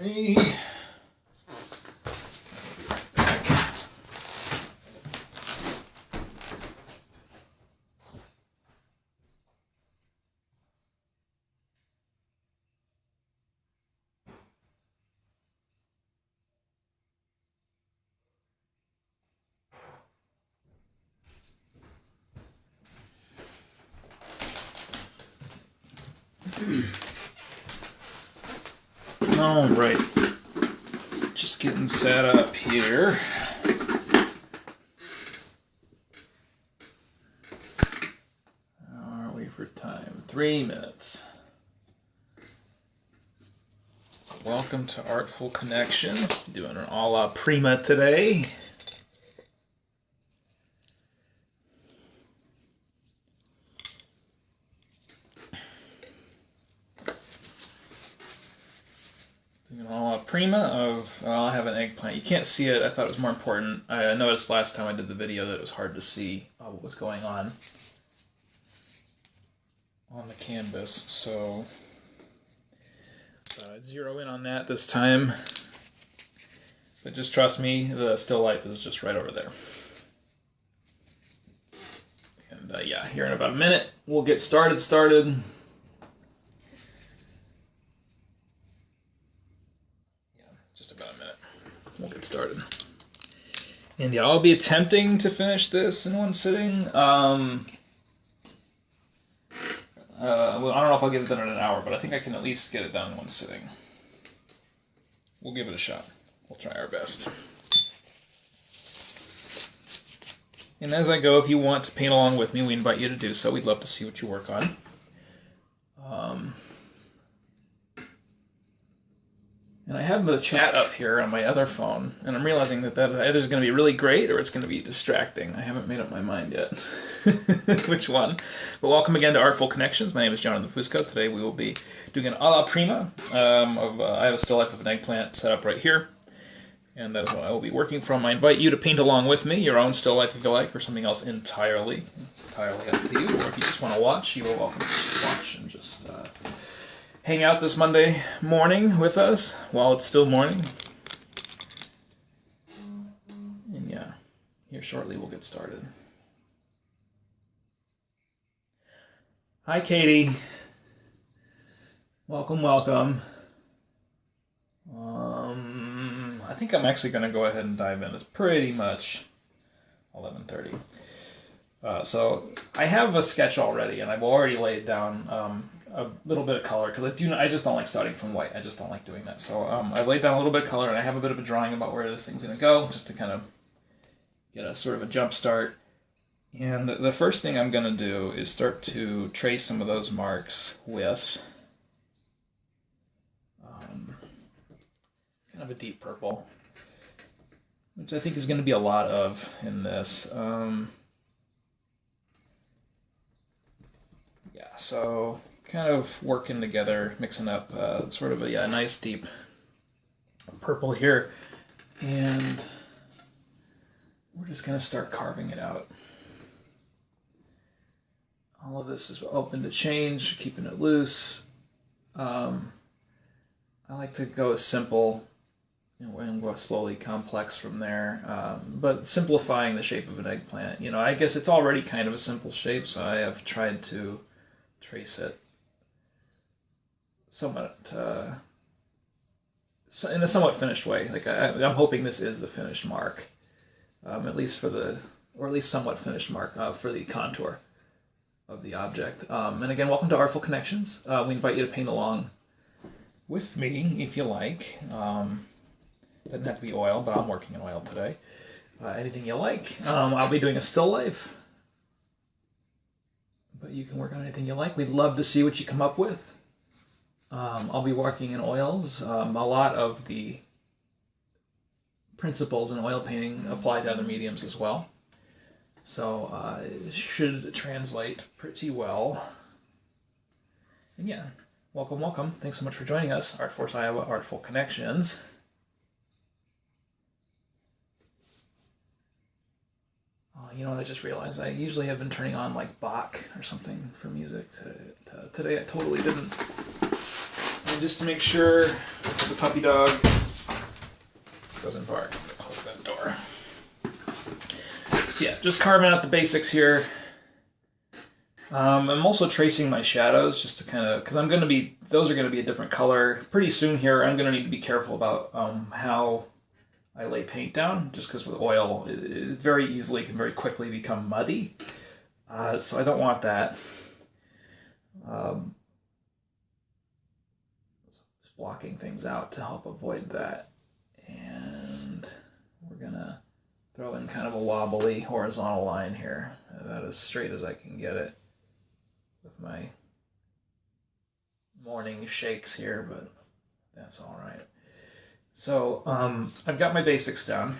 3. All right, just getting set up here. How are we for time? 3 minutes. Welcome to Artful Connections. Doing an a la prima today. Prima of, well, I have an eggplant. You can't see it. I thought it was more important. I noticed last time I did the video that it was hard to see what was going on the canvas. So I'd zero in on that this time. But just trust me, the still life is just right over there. And yeah, here in about a minute, we'll get started. We'll get started. And yeah, I'll be attempting to finish this in one sitting. Well, I don't know if I'll get it done in an hour, but I think I can at least get it done in one sitting. We'll give it a shot. We'll try our best. And as I go, if you want to paint along with me, we invite you to do so. We'd love to see what you work on. And I have the chat up here on my other phone, and I'm realizing that either is going to be really great or it's going to be distracting. I haven't made up my mind yet which one. But welcome again to Artful Connections. My name is John Fusco. Today we will be doing an a la prima of I have a still life of an eggplant set up right here. And that is what I will be working from. I invite you to paint along with me, your own still life if you like, or something else entirely up to you. Or if you just want to watch, you are welcome to just watch and just hang out this Monday morning with us while it's still morning. And yeah, here shortly we'll get started. Hi, Katie. Welcome. I think I'm actually going to go ahead and dive in. It's pretty much 11:30. So I have a sketch already, and I've already laid down a little bit of color, because I just don't like starting from white. I just don't like doing that. So I laid down a little bit of color, and I have a bit of a drawing about where this thing's going to go, just to kind of get a sort of a jump start. And the first thing I'm going to do is start to trace some of those marks with kind of a deep purple, which I think is going to be a lot of in this. Yeah, so kind of working together, mixing up sort of a nice deep purple here, and we're just going to start carving it out. All of this is open to change, keeping it loose. I like to go simple and go slowly complex from there, but simplifying the shape of an eggplant. I guess it's already kind of a simple shape, so I have tried to trace it somewhat in a somewhat finished way. Like I'm hoping this is the finished mark, at least somewhat finished mark for the contour of the object. And again, welcome to Artful Connections. We invite you to paint along with me if you like. Doesn't have to be oil, but I'm working in oil today. Anything you like. I'll be doing a still life, but you can work on anything you like. We'd love to see what you come up with. I'll be working in oils. A lot of the principles in oil painting apply to other mediums as well. So it should translate pretty well. And yeah, welcome. Thanks so much for joining us. ArtForce Iowa, Artful Connections. You know what I just realized? I usually have been turning on like Bach or something for music. Today I totally didn't. And just to make sure the puppy dog doesn't bark, I'm going to close that door. So yeah, just carving out the basics here. I'm also tracing my shadows just to kind of, because those are going to be a different color. Pretty soon here, I'm going to need to be careful about how I lay paint down, just because with oil, it very easily can very quickly become muddy. So I don't want that. Just blocking things out to help avoid that. And we're going to throw in kind of a wobbly horizontal line here, about as straight as I can get it with my morning shakes here, but that's all right. So I've got my basics down.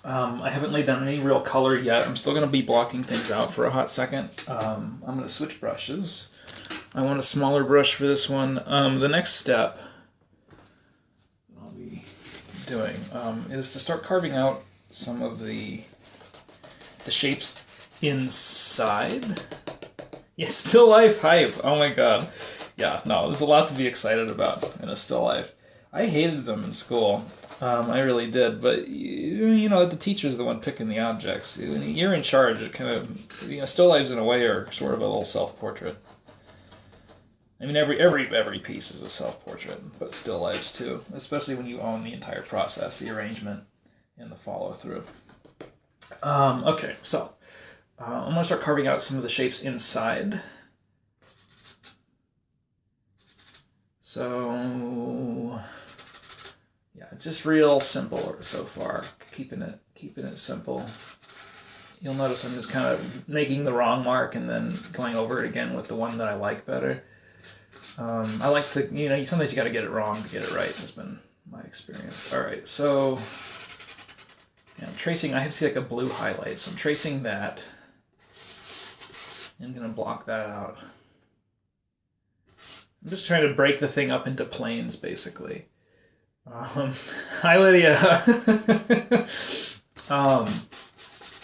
I haven't laid down any real color yet. I'm still going to be blocking things out for a hot second. I'm going to switch brushes. I want a smaller brush for this one. The next step I'll be doing is to start carving out some of the shapes inside. Yeah, still life hype. Oh my god. Yeah, no, there's a lot to be excited about in a still life. I hated them in school. I really did, but you know, the teacher's the one picking the objects. You're in charge. It kind of, still lives in a way are sort of a little self-portrait. I mean, every piece is a self-portrait, but still lives too, especially when you own the entire process, the arrangement, and the follow-through. Okay, so I'm going to start carving out some of the shapes inside. So, yeah, just real simple so far, keeping it simple. You'll notice I'm just kind of making the wrong mark and then going over it again with the one that I like better. I like to, sometimes you got to get it wrong to get it right. Has been my experience. All right, so I'm tracing. I have to see like a blue highlight, so I'm tracing that. I'm going to block that out. I'm just trying to break the thing up into planes, basically. Hi, Lydia.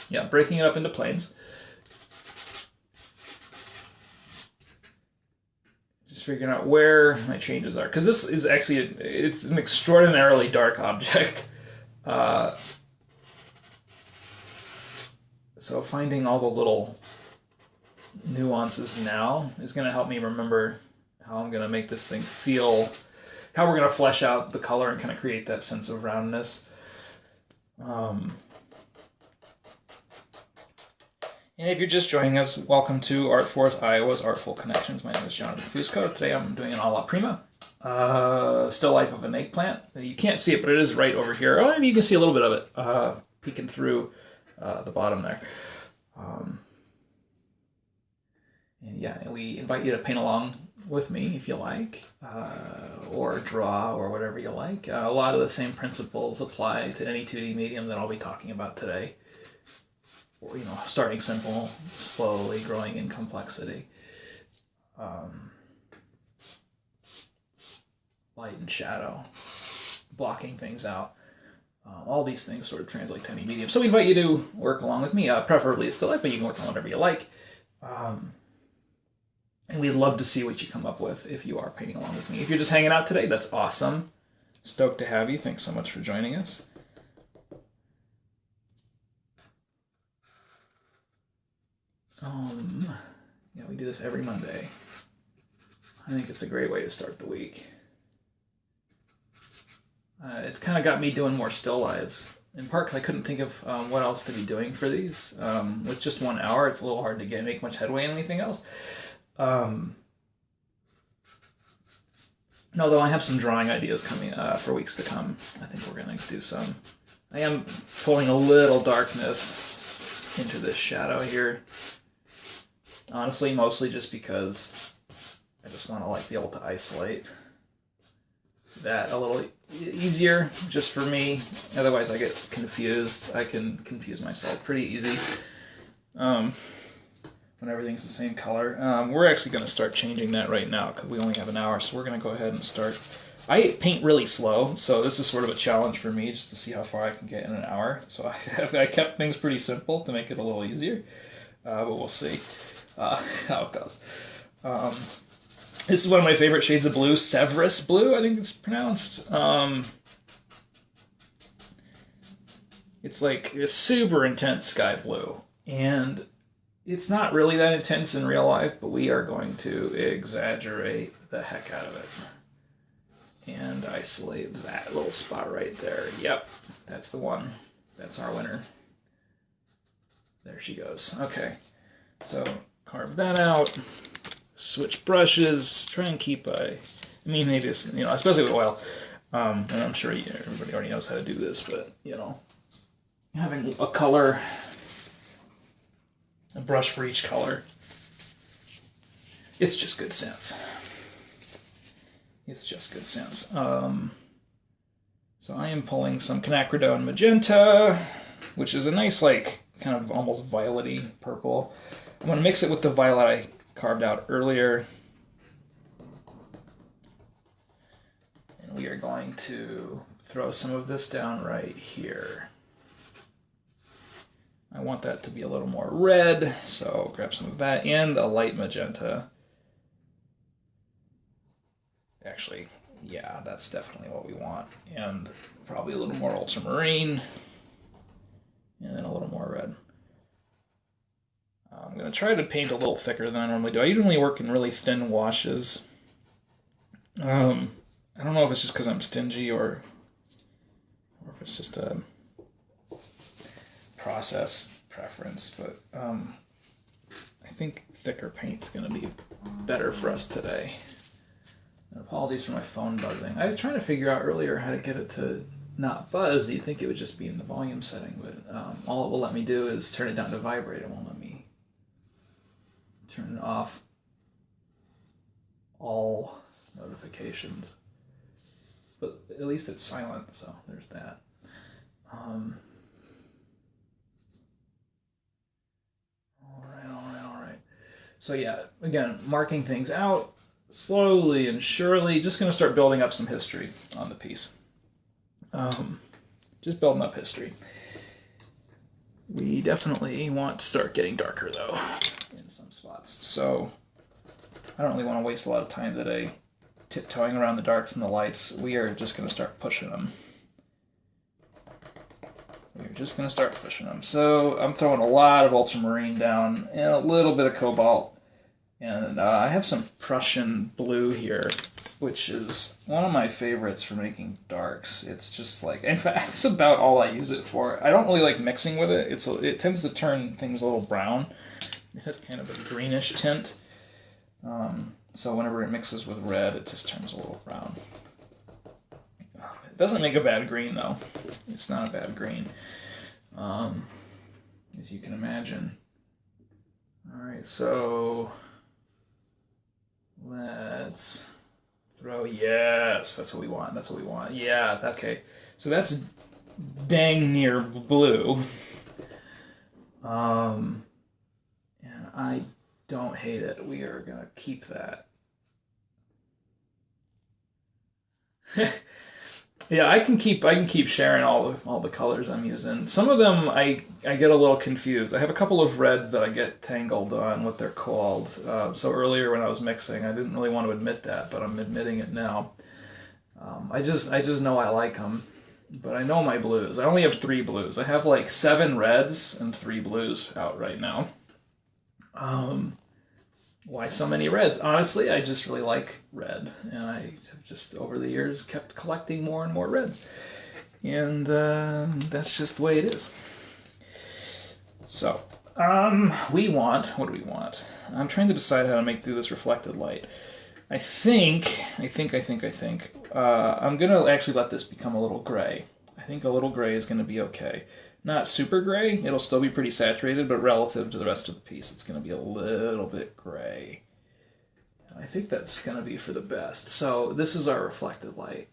Yeah, breaking it up into planes. Just figuring out where my changes are, because this is actually it's an extraordinarily dark object. So finding all the little nuances now is going to help me remember how I'm going to make this thing feel, how we're going to flesh out the color and kind of create that sense of roundness. And if you're just joining us, welcome to Art Force Iowa's Artful Connections. My name is Jonathan Fusco. Today I'm doing an a la prima, still life of an eggplant. You can't see it, but it is right over here. Oh, maybe you can see a little bit of it peeking through the bottom there. And yeah, we invite you to paint along with me if you like, or draw, or whatever you like. A lot of the same principles apply to any 2D medium that I'll be talking about today. Or, starting simple, slowly growing in complexity. Light and shadow, blocking things out. All these things sort of translate to any medium. So we invite you to work along with me, preferably still life, but you can work on whatever you like. And we'd love to see what you come up with if you are painting along with me. If you're just hanging out today, that's awesome. Stoked to have you. Thanks so much for joining us. Yeah, we do this every Monday. I think it's a great way to start the week. It's kind of got me doing more still lives. In part because I couldn't think of what else to be doing for these. With just 1 hour, it's a little hard to make much headway in anything else. Although I have some drawing ideas coming for weeks to come. I think we're going to do some. I am pulling a little darkness into this shadow here. Honestly, mostly just because I just want to be able to isolate that a little easier just for me. Otherwise I get confused. I can confuse myself pretty easy when everything's the same color. We're actually going to start changing that right now because we only have an hour, so we're going to go ahead and start. I paint really slow, so this is sort of a challenge for me just to see how far I can get in an hour. So I kept things pretty simple to make it a little easier, but we'll see how it goes. This is one of my favorite shades of blue, Severus Blue, I think it's pronounced. It's like a super intense sky blue, and it's not really that intense in real life, but we are going to exaggerate the heck out of it and isolate that little spot right there. Yep, that's the one. That's our winner. There she goes. Okay, so carve that out. Switch brushes. Try and keep I mean, maybe this, especially with oil. And I'm sure everybody already knows how to do this, but having a color, a brush for each color, it's just good sense. It's just good sense. So I am pulling some quinacridone magenta, which is a nice, like, kind of almost violet-y purple. I'm going to mix it with the violet I carved out earlier. And we are going to throw some of this down right here. I want that to be a little more red, so grab some of that and a light magenta. Actually, yeah, that's definitely what we want. And probably a little more ultramarine, and then a little more red. I'm going to try to paint a little thicker than I normally do. I usually work in really thin washes. I don't know if it's just because I'm stingy or if it's just a process preference, but I think thicker paint's going to be better for us today. And apologies for my phone buzzing. I was trying to figure out earlier how to get it to not buzz. You'd think it would just be in the volume setting, but all it will let me do is turn it down to vibrate. It won't let me turn off all notifications. But at least it's silent, so there's that. All right. So yeah, again, marking things out slowly and surely. Just going to start building up some history on the piece. Just building up history. We definitely want to start getting darker, though, in some spots. So I don't really want to waste a lot of time today tiptoeing around the darks and the lights. We are just going to start pushing them. So I'm throwing a lot of ultramarine down and a little bit of cobalt. And I have some Prussian Blue here, which is one of my favorites for making darks. It's just like, in fact, it's about all I use it for. I don't really like mixing with it. It tends to turn things a little brown. It has kind of a greenish tint. So whenever it mixes with red, it just turns a little brown. It doesn't make a bad green, though. It's not a bad green, as you can imagine. All right, so let's throw, yes, that's what we want. Yeah, okay. So that's dang near blue. And I don't hate it. We are going to keep that. Yeah, I can keep sharing all the colors I'm using. Some of them I get a little confused. I have a couple of reds that I get tangled on what they're called. So earlier when I was mixing, I didn't really want to admit that, but I'm admitting it now. I just know I like them, but I know my blues. I only have 3 blues. I have like 7 reds and 3 blues out right now. Why so many reds? Honestly, I just really like red, and I have just over the years kept collecting more and more reds, and that's just the way it is. So, what do we want? I'm trying to decide how to make through this reflected light. I think I'm gonna actually let this become a little gray. I think a little gray is gonna be okay. Not super gray, it'll still be pretty saturated, but relative to the rest of the piece, it's going to be a little bit gray. And I think that's going to be for the best. So this is our reflected light,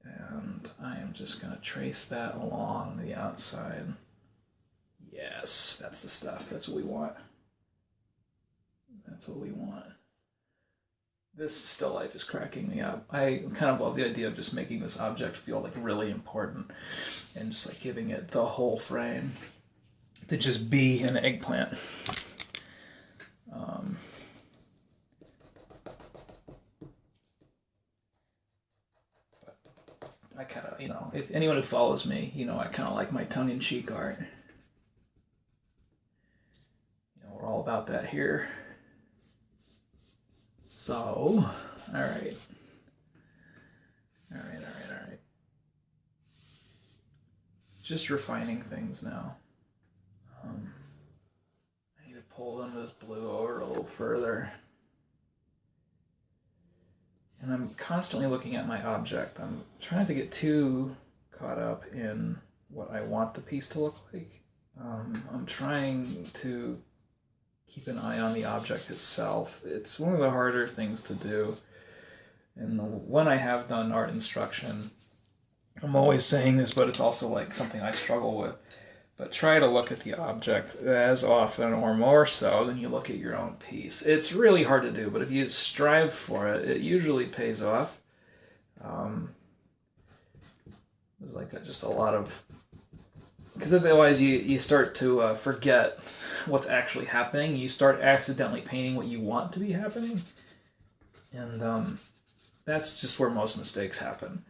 and I am just going to trace that along the outside. Yes, that's the stuff. That's what we want. This still life is cracking me up. I kind of love the idea of just making this object feel like really important and just like giving it the whole frame to just be an eggplant. I kind of, if anyone who follows me, I kind of like my tongue-in-cheek art. We're all about that here. So, all right. Just refining things now. I need to pull them this blue over a little further. And I'm constantly looking at my object. I'm trying to get too caught up in what I want the piece to look like. I'm trying to keep an eye on the object itself. It's one of the harder things to do. And when I have done art instruction, I'm always saying this, but it's also like something I struggle with. But try to look at the object as often or more so than you look at your own piece. It's really hard to do, but if you strive for it, it usually pays off. There's like just a lot of... Because otherwise you start to forget what's actually happening. You start accidentally painting what you want to be happening. And that's just where most mistakes happen.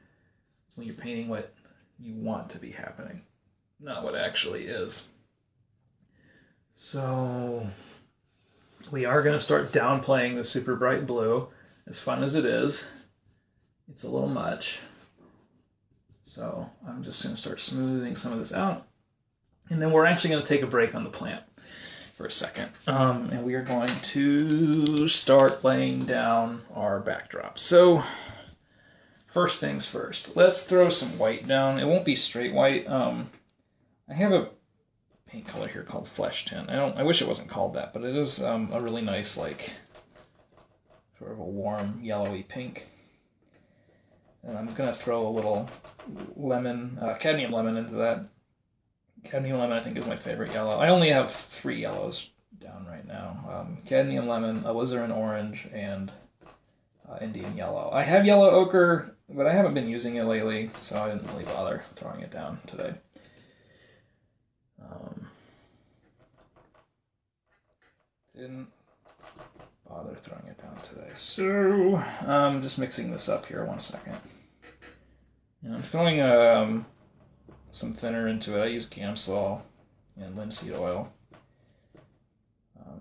When you're painting what you want to be happening, not what actually is. So we are going to start downplaying the super bright blue. As fun as it is, it's a little much. So I'm just going to start smoothing some of this out. And then we're actually going to take a break on the plant for a second. And we are going to start laying down our backdrop. So first things first, let's throw some white down. It won't be straight white. I have a paint color here called Flesh Tint. I wish it wasn't called that, but it is a really nice, like, sort of a warm yellowy pink. And I'm going to throw a little lemon, cadmium lemon into that. Cadmium lemon, I think, is my favorite yellow. I only have 3 yellows down right now. Cadmium lemon, alizarin orange, and Indian yellow. I have yellow ochre, but I haven't been using it lately, so I didn't really bother throwing it down today. Didn't bother throwing it down today. So I'm just mixing this up here. 1 second. And I'm throwing some thinner into it. I use Gamsol and linseed oil,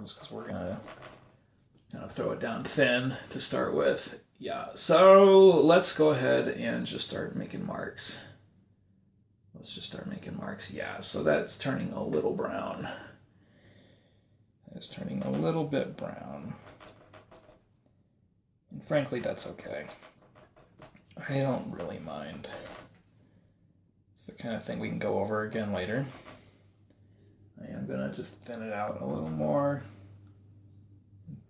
just because we're gonna kind of throw it down thin to start with. Yeah. So let's go ahead and just start making marks. Yeah. So that's turning a little brown. It's turning a little bit brown. And frankly, that's okay. I don't really mind. It's the kind of thing we can go over again later. I am going to just thin it out a little more.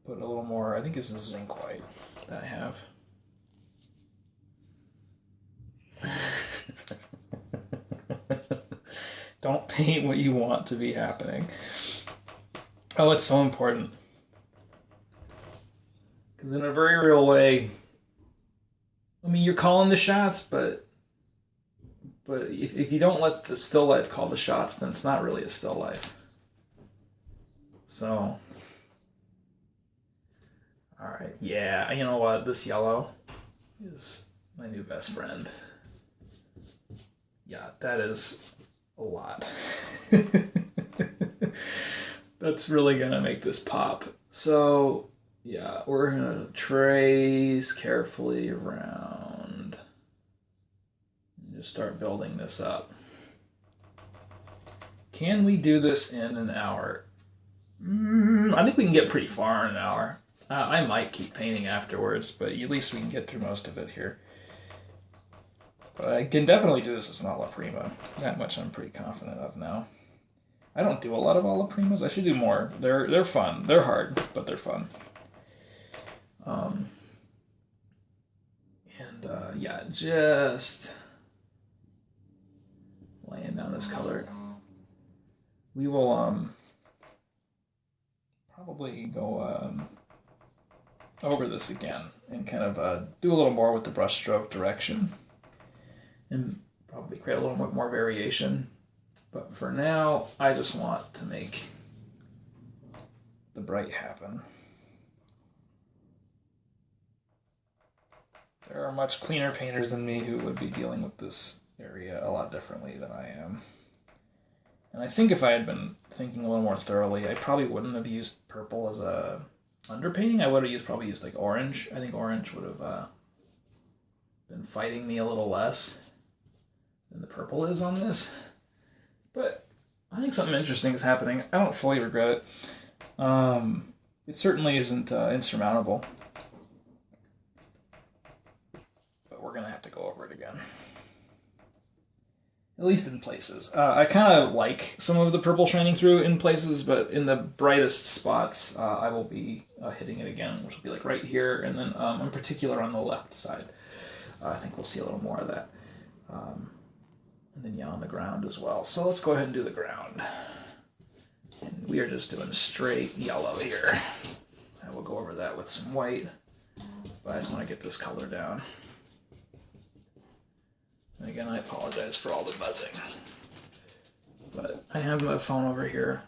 Put a little more, I think this is zinc white that I have. Don't paint what you want to be happening. Oh, it's so important. Because in a very real way, I mean, you're calling the shots, but if you don't let the still life call the shots, then it's not really a still life. So, all right, yeah, you know what? This yellow is my new best friend. Yeah, that is a lot. That's really gonna make this pop. So yeah, we're gonna trace carefully around and just start building this up. Can we do this in an hour? I think we can get pretty far in an hour. I might keep painting afterwards, but at least we can get through most of it here. But I can definitely do this as an alla prima. That much I'm pretty confident of now. I don't do a lot of alla primas. I should do more. They're fun. They're hard, but they're fun. Yeah, just laying down this color. We will probably go over this again and kind of do a little more with the brush stroke direction and probably create a little bit more variation. But for now, I just want to make the bright happen. There are much cleaner painters than me who would be dealing with this area a lot differently than I am. And I think if I had been thinking a little more thoroughly, I probably wouldn't have used purple as a underpainting. I would have probably used like orange. I think orange would have been fighting me a little less than the purple is on this. But I think something interesting is happening. I don't fully regret it. It certainly isn't insurmountable. But we're going to have to go over it again. At least in places. I kind of like some of the purple shining through in places, but in the brightest spots, I will be hitting it again, which will be like right here, and then in particular on the left side. I think we'll see a little more of that. And then, yeah, on the ground as well. So let's go ahead and do the ground. And we are just doing straight yellow here. I will go over that with some white, but I just want to get this color down. And again, I apologize for all the buzzing. But I have my phone over here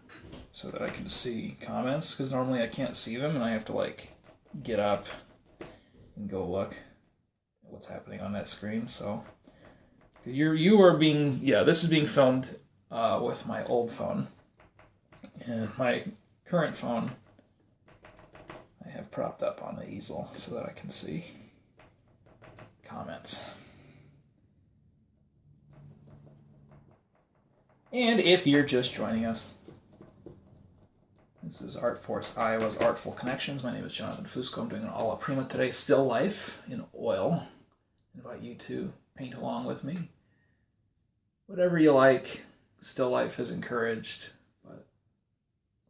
so that I can see comments, because normally I can't see them and I have to like get up and go look at what's happening on that screen. So you are being, yeah, this is being filmed with my old phone, and my current phone I have propped up on the easel so that I can see comments. And if you're just joining us, this is Art Force Iowa's Artful Connections. My name is Jonathan Fusco. I'm doing an alla prima today, still life in oil. I invite you to paint along with me. Whatever you like, still life is encouraged, but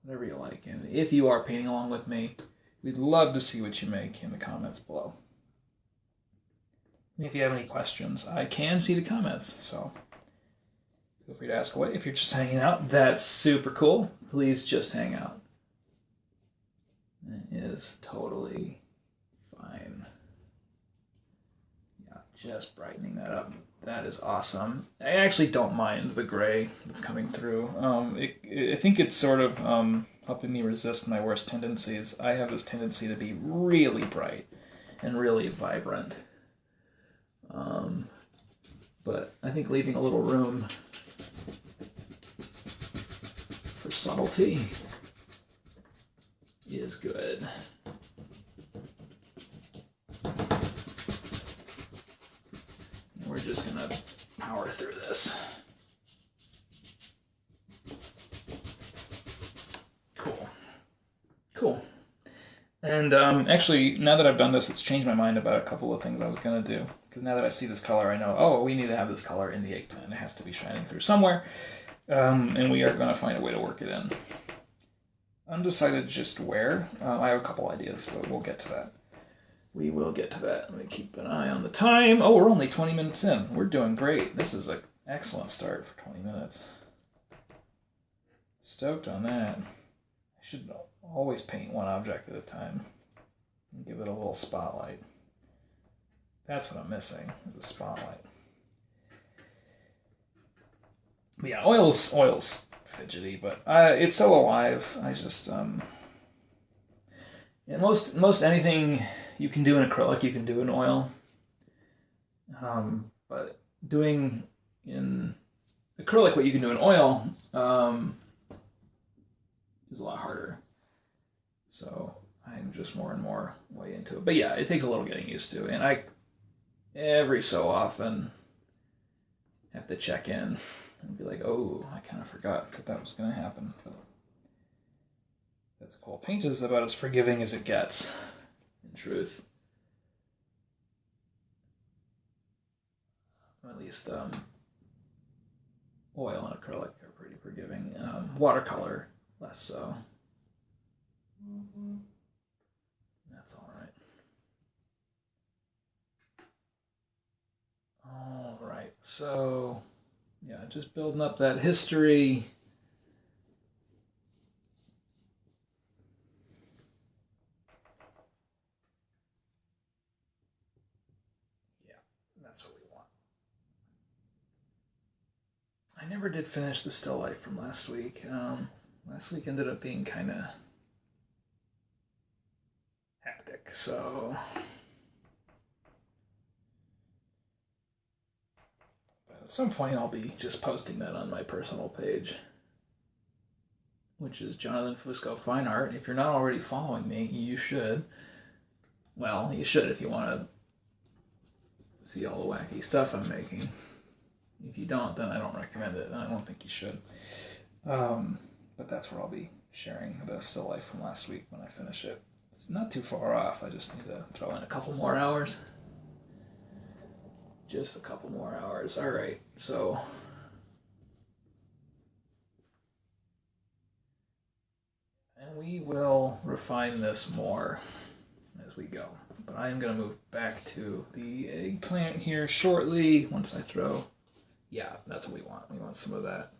whatever you like. And if you are painting along with me, we'd love to see what you make in the comments below. And if you have any questions, I can see the comments, so feel free to ask away. If you're just hanging out, that's super cool. Please just hang out. It is totally fine. Yeah, just brightening that up. That is awesome. I actually don't mind the gray that's coming through. I think it's sort of helping me resist my worst tendencies. I have this tendency to be really bright and really vibrant. But I think leaving a little room for subtlety is good. And we're just going to power through this. Cool. Cool. And actually, now that I've done this, it's changed my mind about a couple of things I was going to do. Because now that I see this color, I know, oh, we need to have this color in the eggplant. It has to be shining through somewhere. And we are going to find a way to work it in. Undecided just where. I have a couple ideas, but we'll get to that. We will get to that. Let me keep an eye on the time. Oh, we're only 20 minutes in. We're doing great. This is an excellent start for 20 minutes. Stoked on that. I should always paint one object at a time and give it a little spotlight. That's what I'm missing, is a spotlight. But yeah, oil's fidgety, but it's so alive. I just yeah, most anything you can do in acrylic, you can do in oil. But doing in acrylic what you can do in oil is a lot harder. So I'm just more and more way into it. But yeah, it takes a little getting used to, and I every so often have to check in and be like, oh, I kind of forgot that was going to happen. But that's cool. Paint is about as forgiving as it gets, in truth. Or at least oil and acrylic are pretty forgiving. Watercolor, less so. That's all right. All right, so yeah, just building up that history. Yeah, that's what we want. I never did finish the still life from last week. Last week ended up being kind of hectic, so At some point I'll be just posting that on my personal page, which is Jonathan Fusco Fine Art. If you're not already following me, you should. Well, you should if you want to see all the wacky stuff I'm making. If you don't, then I don't recommend it, and I don't think you should. But that's where I'll be sharing the still life from last week when I finish it. It's not too far off. I just need to throw in a couple more hours. Just a couple more hours. All right, so and we will refine this more as we go. But I am going to move back to the eggplant here shortly once I throw. Yeah, that's what we want. We want some of that.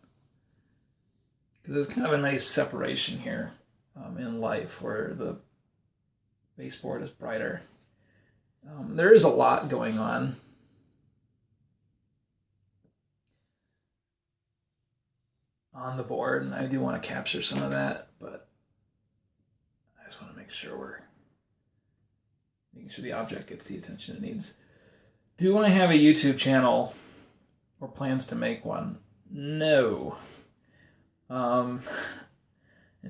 Because there's kind of a nice separation here in life where the baseboard is brighter. There is a lot going on. On the board, and I do want to capture some of that, but I just want to make sure we're making sure the object gets the attention it needs. Do I have a YouTube channel or plans to make one? No. And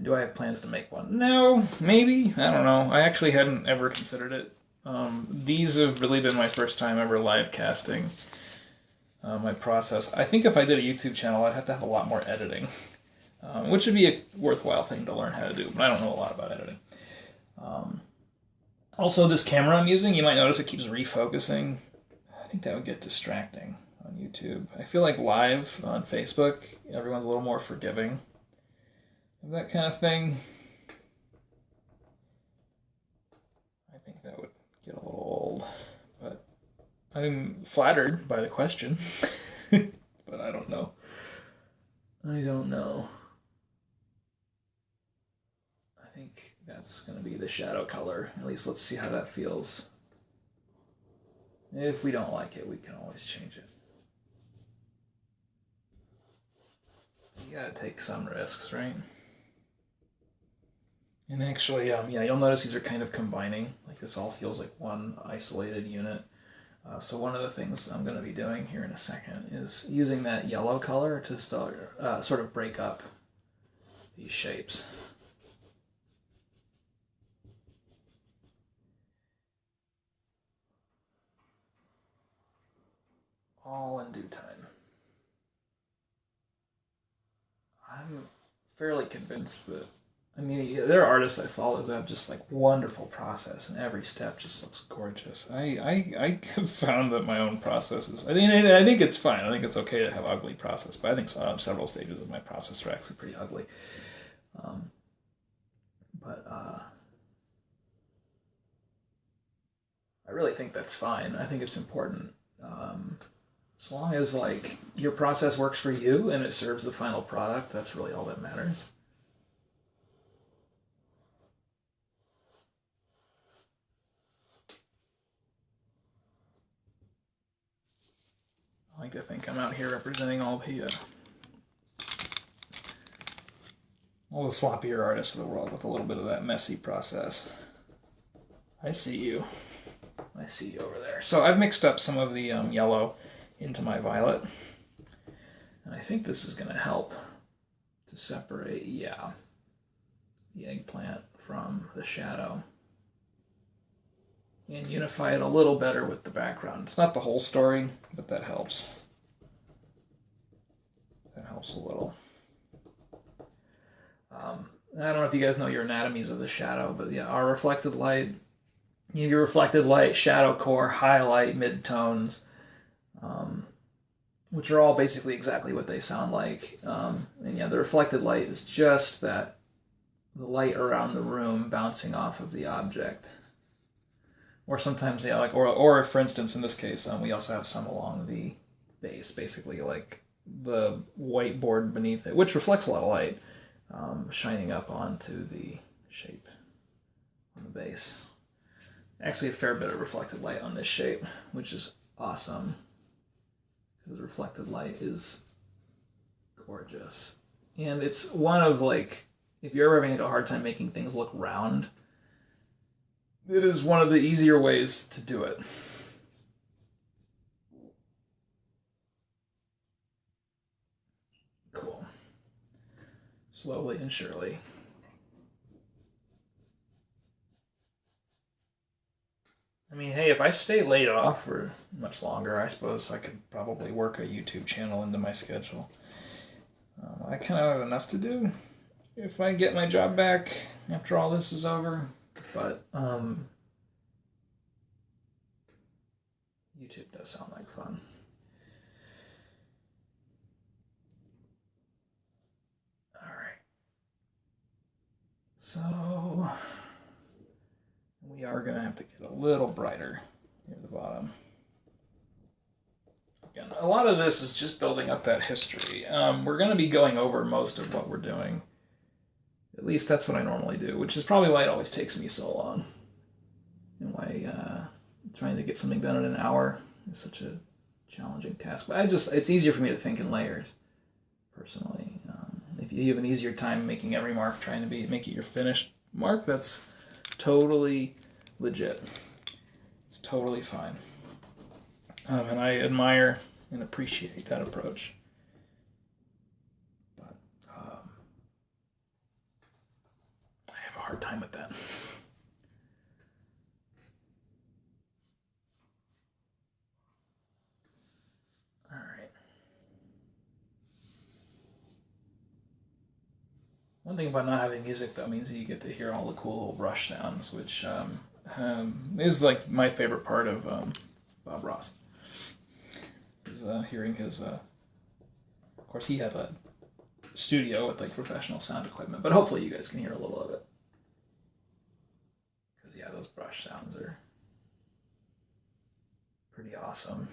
do I have plans to make one? No, maybe. I don't know. I actually hadn't ever considered it. These have really been my first time ever live casting my process. I think if I did a YouTube channel, I'd have to have a lot more editing, which would be a worthwhile thing to learn how to do, but I don't know a lot about editing. Also, this camera I'm using, you might notice it keeps refocusing. I think that would get distracting on YouTube. I feel like live on Facebook, everyone's a little more forgiving of that kind of thing. I think that would get a little old, but I'm flattered by the question, but I don't know. I don't know. I think that's going to be the shadow color. At least let's see how that feels. If we don't like it, we can always change it. You gotta take some risks, right? And actually, yeah, you'll notice these are kind of combining. Like this all feels like one isolated unit. So one of the things I'm going to be doing here in a second is using that yellow color to start, sort of break up these shapes. All in due time. I'm fairly convinced that, I mean, there are artists I follow that have just like wonderful process, and every step just looks gorgeous. I have found that my own process is, I think it's fine. I think it's okay to have ugly process, but I think several stages of my process are actually pretty ugly. I really think that's fine. I think it's important. As long as like your process works for you and it serves the final product, that's really all that matters. I like to think I'm out here representing all the sloppier artists of the world with a little bit of that messy process. I see you. I see you over there. So I've mixed up some of the yellow into my violet. And I think this is going to help to separate, yeah, the eggplant from the shadow and unify it a little better with the background. It's not the whole story, but that helps. That helps a little. I don't know if you guys know your anatomies of the shadow, but yeah, our reflected light, your reflected light, shadow core, highlight, midtones, which are all basically exactly what they sound like. And yeah, the reflected light is just that, the light around the room bouncing off of the object. Or sometimes, yeah, like, or for instance, in this case, we also have some along the base, basically like the whiteboard beneath it, which reflects a lot of light, shining up onto the shape on the base. Actually, a fair bit of reflected light on this shape, which is awesome. The reflected light is gorgeous. And it's one of, like, if you're ever having a hard time making things look round, it is one of the easier ways to do it. slowly and surely. I mean, hey, if I stay laid off for much longer, I suppose I could probably work a YouTube channel into my schedule. I kind of have enough to do if I get my job back after all this is over. But YouTube does sound like fun. All right. So we are going to have to get a little brighter near the bottom. Again, a lot of this is just building up that history. We're going to be going over most of what we're doing. At least that's what I normally do, which is probably why it always takes me so long. And why trying to get something done in an hour is such a challenging task. But it's easier for me to think in layers, personally. If you have an easier time making every mark, trying to make it your finished mark, that's totally legit. It's totally fine. And I admire and appreciate that approach. But I have a hard time with that. All right. One thing about not having music, though, means that you get to hear all the cool little brush sounds, which is like my favorite part of Bob Ross. Is hearing his. Of course, he had a studio with like professional sound equipment, but hopefully you guys can hear a little of it. Because yeah, those brush sounds are pretty awesome.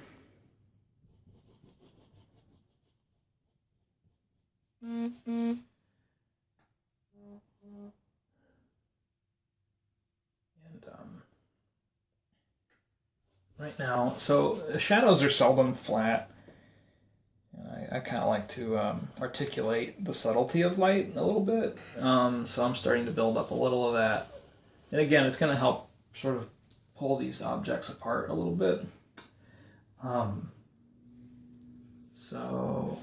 And right now, so shadows are seldom flat. And I kind of like to articulate the subtlety of light a little bit. So I'm starting to build up a little of that. And again, it's going to help sort of pull these objects apart a little bit. So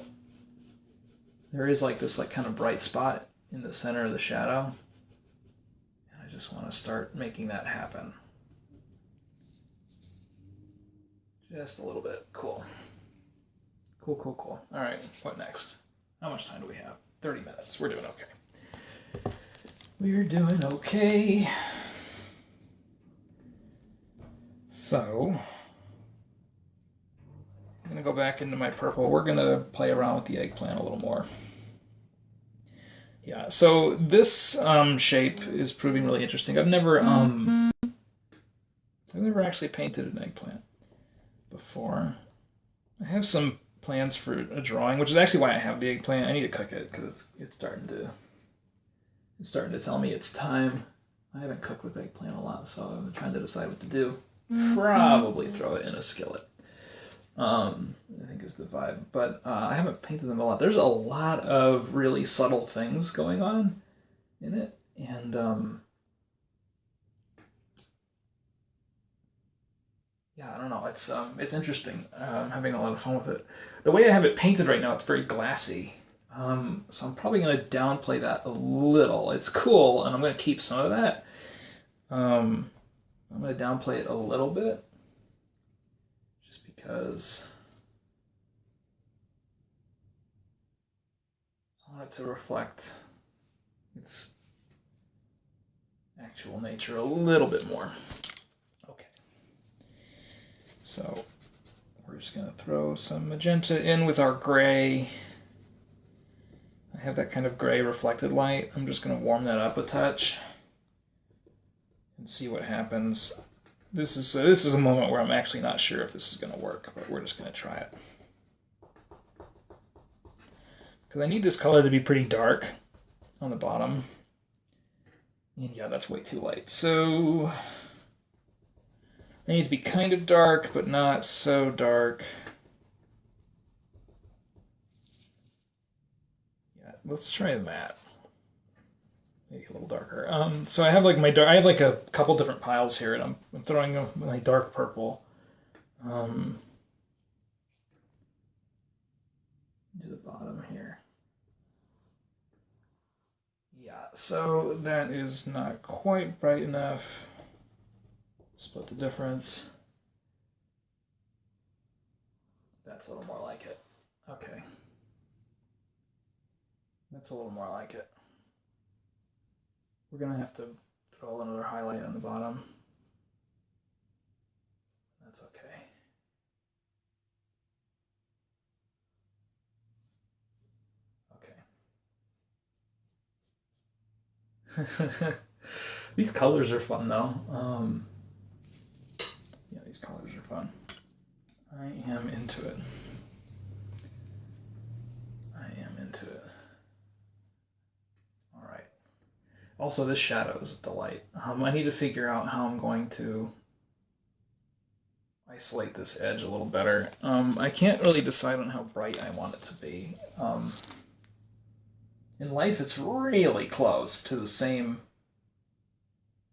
there is like this like kind of bright spot in the center of the shadow. And I just want to start making that happen. Just a little bit. Cool. Cool. All right, what next? How much time do we have? 30 minutes. We're doing okay. We're doing okay. So, I'm going to go back into my purple. We're going to play around with the eggplant a little more. Yeah, so this shape is proving really interesting. I've never actually painted an eggplant before. I have some plans for a drawing, which is actually why I have the eggplant. I need to cook it because it's starting to tell me it's time. I haven't cooked with eggplant a lot, so I'm trying to decide what to do. Probably throw it in a skillet. I think is the vibe. But I haven't painted them a lot. There's a lot of really subtle things going on in it, and yeah, I don't know. It's interesting. I'm having a lot of fun with it. The way I have it painted right now, it's very glassy. So I'm probably going to downplay that a little. It's cool, and I'm going to keep some of that. I'm going to downplay it a little bit, just because I want it to reflect its actual nature a little bit more. Okay. So we're just going to throw some magenta in with our gray. I have that kind of gray reflected light. I'm just going to warm that up a touch and see what happens. This is a moment where I'm actually not sure if this is going to work, but we're just going to try it. Because I need this color to be pretty dark on the bottom. And yeah, that's way too light. So they need to be kind of dark, but not so dark. Yeah, let's try that. Maybe a little darker. So I have like I have like a couple different piles here, and I'm throwing my dark purple to the bottom here. so that is not quite bright enough. Split the difference. That's a little more like it. Okay. That's a little more like it. We're going to have to throw another highlight on the bottom. That's okay. Okay. These colors are fun though. Yeah, these colors are fun. I am into it. All right. Also, this shadow is a delight. I need to figure out how I'm going to isolate this edge a little better. I can't really decide on how bright I want it to be. In life, it's really close to the same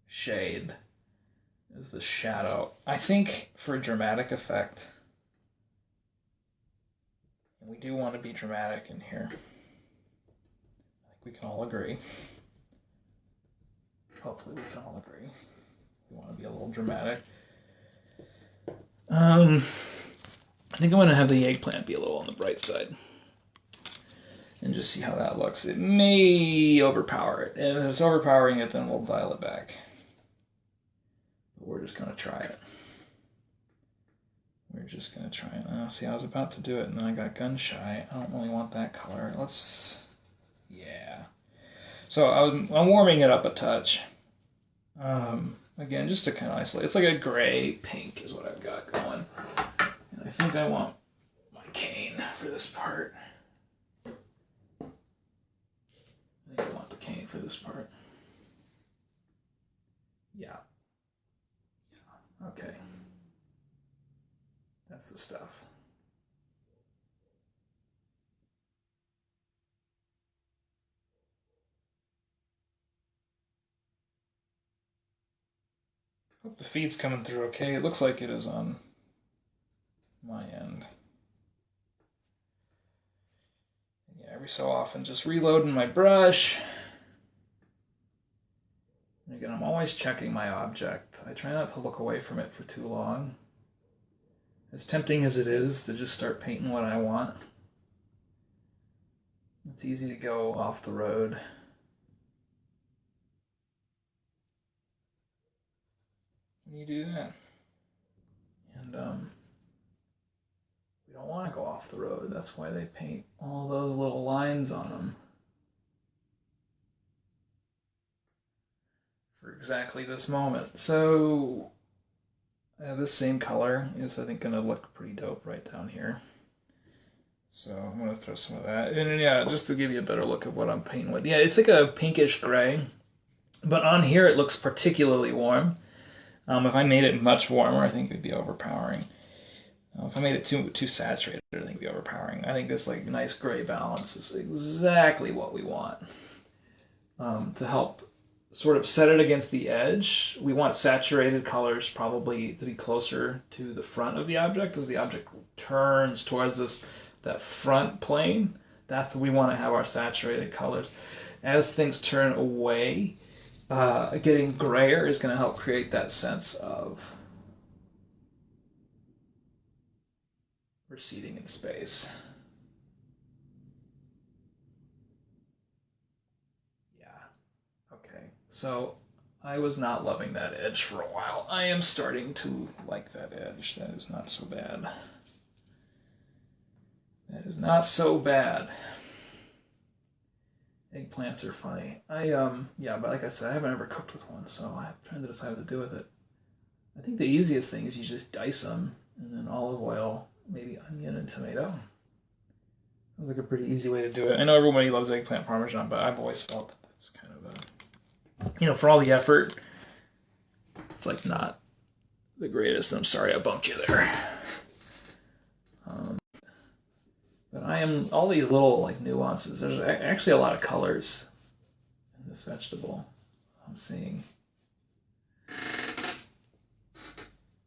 shade as the shadow. I think for dramatic effect, and we do want to be dramatic in here. I think we can all agree. Hopefully we can all agree. We want to be a little dramatic. I think I'm going to have the eggplant be a little on the bright side. And just see how that looks. It may overpower it. And if it's overpowering it, then we'll dial it back. But we're just going to try it. We're just going to try it. See, I was about to do it, and then I got gun shy. I don't really want that color. Yeah. So I'm warming it up a touch. Again, just to kind of isolate. It's like a gray pink is what I've got going. And I think I want my cane for this part. I think I want the cane for this part. Yeah. Okay. That's the stuff. Hope the feed's coming through okay. It looks like it is on my end. Yeah, every so often just reloading my brush. And again, I'm always checking my object. I try not to look away from it for too long. As tempting as it is to just start painting what I want, it's easy to go off the road. When you do that. And we don't want to go off the road. That's why they paint all those little lines on them. For exactly this moment. So this same color is, I think, going to look pretty dope right down here. So I'm going to throw some of that. And yeah, just to give you a better look of what I'm painting with. Yeah, it's like a pinkish gray. But on here it looks particularly warm. If I made it much warmer, I think it would be overpowering. If I made it too saturated, I think it would be overpowering. I think this like nice gray balance is exactly what we want. To help sort of set it against the edge, we want saturated colors probably to be closer to the front of the object as the object turns towards us, that front plane. That's what we want to have our saturated colors. As things turn away, getting grayer is going to help create that sense of receding in space. Yeah. Okay. So I was not loving that edge for a while. I am starting to like that edge. That is not so bad. That is not so bad. Eggplants are funny. Yeah, but like I said, I haven't ever cooked with one, so I'm trying to decide what to do with it. I think the easiest thing is you just dice them, and then olive oil, maybe onion and tomato. Sounds like a pretty easy way to do it. I know everybody loves eggplant parmesan, but I've always felt that that's kind of a, for all the effort, it's like not the greatest. I'm sorry I bumped you there. But I am, all these little like nuances, there's actually a lot of colors in this vegetable I'm seeing.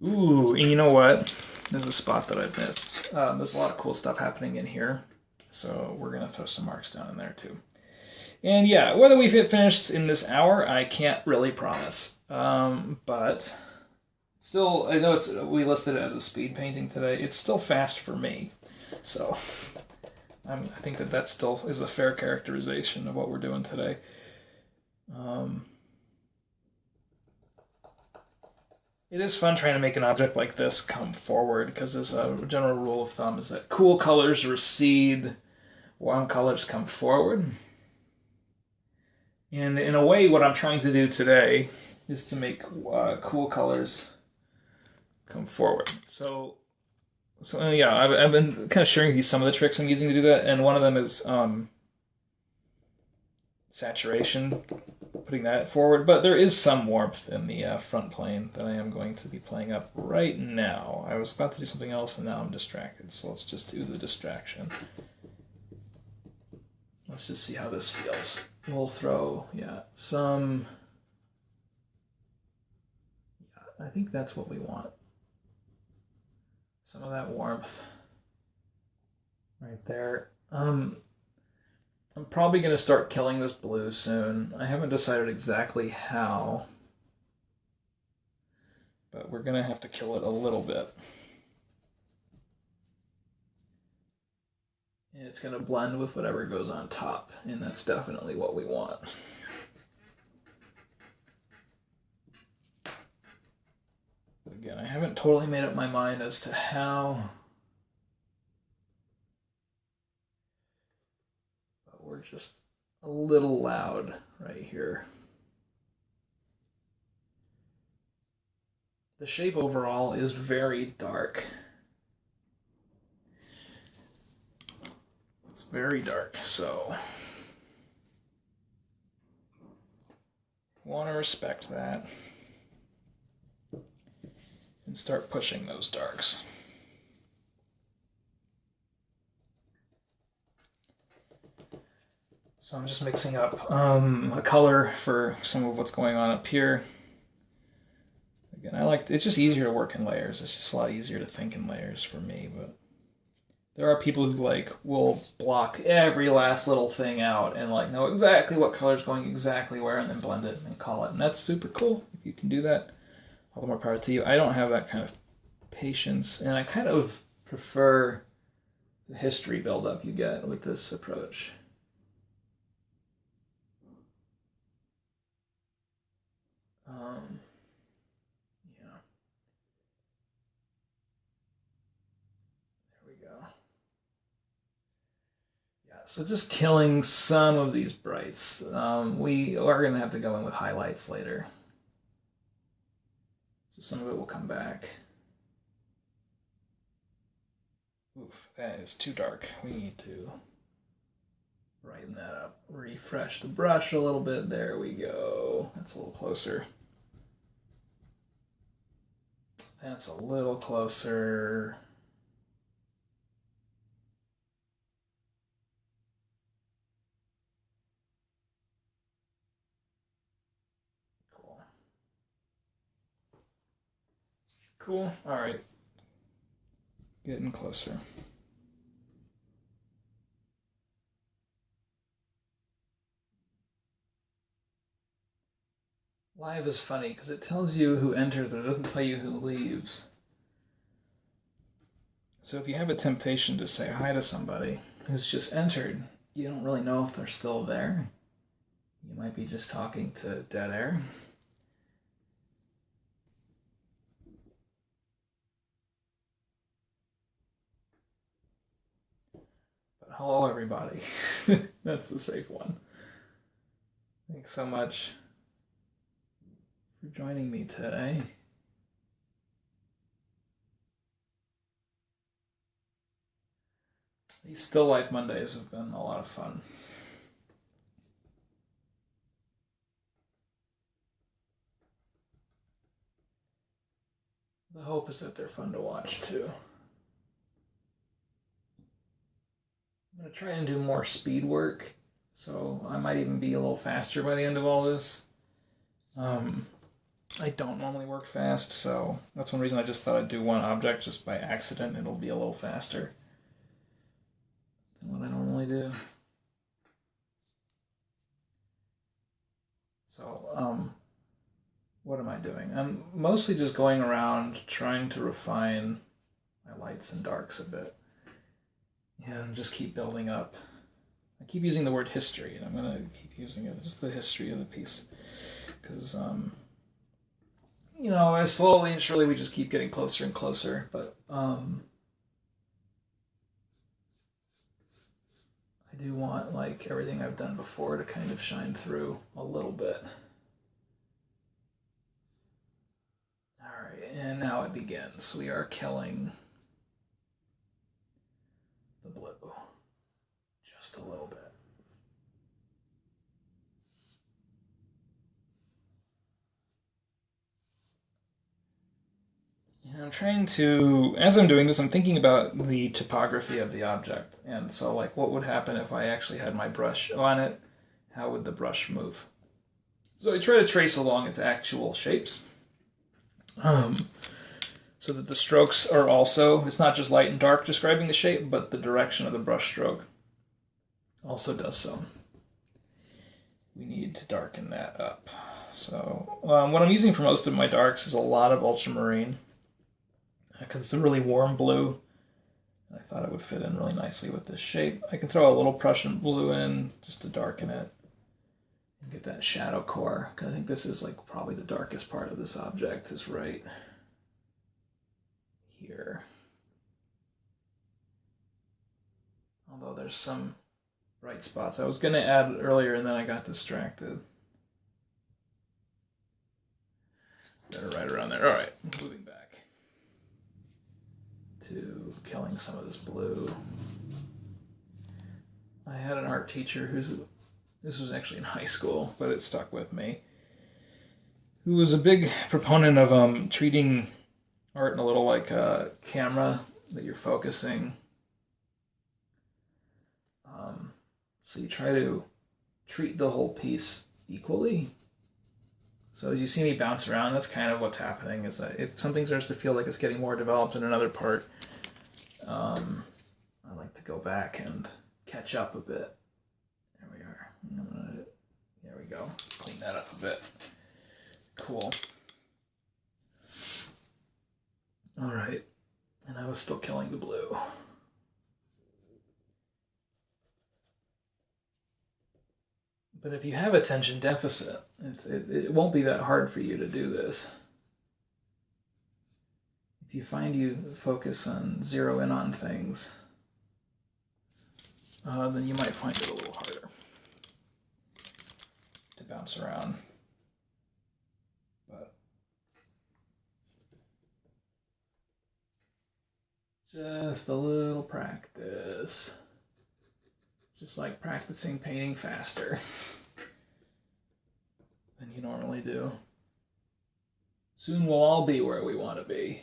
Ooh, and you know what? There's a spot that I've missed. There's a lot of cool stuff happening in here, so we're going to throw some marks down in there too. And yeah, whether we get finished in this hour, I can't really promise. But still, I know we listed it as a speed painting today. It's still fast for me. So I think that still is a fair characterization of what we're doing today. It is fun trying to make an object like this come forward, because there's a general rule of thumb is that cool colors recede, warm colors come forward. And in a way, what I'm trying to do today is to make cool colors come forward. So yeah, I've been kind of sharing with you some of the tricks I'm using to do that, and one of them is saturation, putting that forward. But there is some warmth in the front plane that I am going to be playing up right now. I was about to do something else, and now I'm distracted, so let's just do the distraction. Let's just see how this feels. We'll throw, some... Yeah, I think that's what we want. Some of that warmth right there. I'm probably going to start killing this blue soon. I haven't decided exactly how, but we're going to have to kill it a little bit. And it's going to blend with whatever goes on top, and that's definitely what we want. But again, I haven't totally made up my mind as to how. But we're just a little loud right here. The shape overall is very dark. It's very dark, so want to respect that and start pushing those darks. So I'm just mixing up a color for some of what's going on up here. Again, it's just easier to work in layers. It's just a lot easier to think in layers for me, but there are people who will block every last little thing out and know exactly what color's going exactly where and then blend it and call it. And that's super cool. If you can do that, all the more power to you. I don't have that kind of patience, and I kind of prefer the history buildup you get with this approach. So just killing some of these brights. We are going to have to go in with highlights later. So some of it will come back. Oof, that is too dark. We need to brighten that up. Refresh the brush a little bit. There we go. That's a little closer. That's a little closer. Cool. All right. Getting closer. Live is funny because it tells you who enters, but it doesn't tell you who leaves. So if you have a temptation to say hi to somebody who's just entered, you don't really know if they're still there. You might be just talking to dead air. But hello, everybody. That's the safe one. Thanks so much for joining me today. These Still Life Mondays have been a lot of fun. The hope is that they're fun to watch too. I'm going to try and do more speed work, so I might even be a little faster by the end of all this. I don't normally work fast, so that's one reason I just thought I'd do one object just by accident. It'll be a little faster than what I normally do. So, what am I doing? I'm mostly just going around trying to refine my lights and darks a bit. And just keep building up. I keep using the word history, and I'm going to keep using it. Just the history of the piece. Because, slowly and surely we just keep getting closer and closer. But I do want, like, everything I've done before to kind of shine through a little bit. Alright, and now it begins. We are killing the blue. Just a little bit. And I'm trying to, as I'm doing this, I'm thinking about the topography of the object. And so, like, what would happen if I actually had my brush on it? How would the brush move? So I try to trace along its actual shapes. So that the strokes are also, it's not just light and dark describing the shape, but the direction of the brush stroke also does so. We need to darken that up. So what I'm using for most of my darks is a lot of ultramarine, because it's a really warm blue. I thought it would fit in really nicely with this shape. I can throw a little Prussian blue in just to darken it and get that shadow core, because I think this is like probably the darkest part of this object is right here. Although there's some bright spots. I was going to add earlier and then I got distracted. They're right around there. All right, moving back to killing some of this blue. I had an art teacher this was actually in high school, but it stuck with me, who was a big proponent of treating art in a little like a camera that you're focusing. So you try to treat the whole piece equally. So as you see me bounce around, that's kind of what's happening, is that if something starts to feel like it's getting more developed in another part, I like to go back and catch up a bit. There we are. There we go. Clean that up a bit. Cool. All right. And I was still killing the blue. But if you have attention deficit, it won't be that hard for you to do this. If you find you focus on, zero in on things, then you might find it a little harder to bounce around. But just a little practice. Just like practicing painting faster than you normally do. Soon we'll all be where we want to be.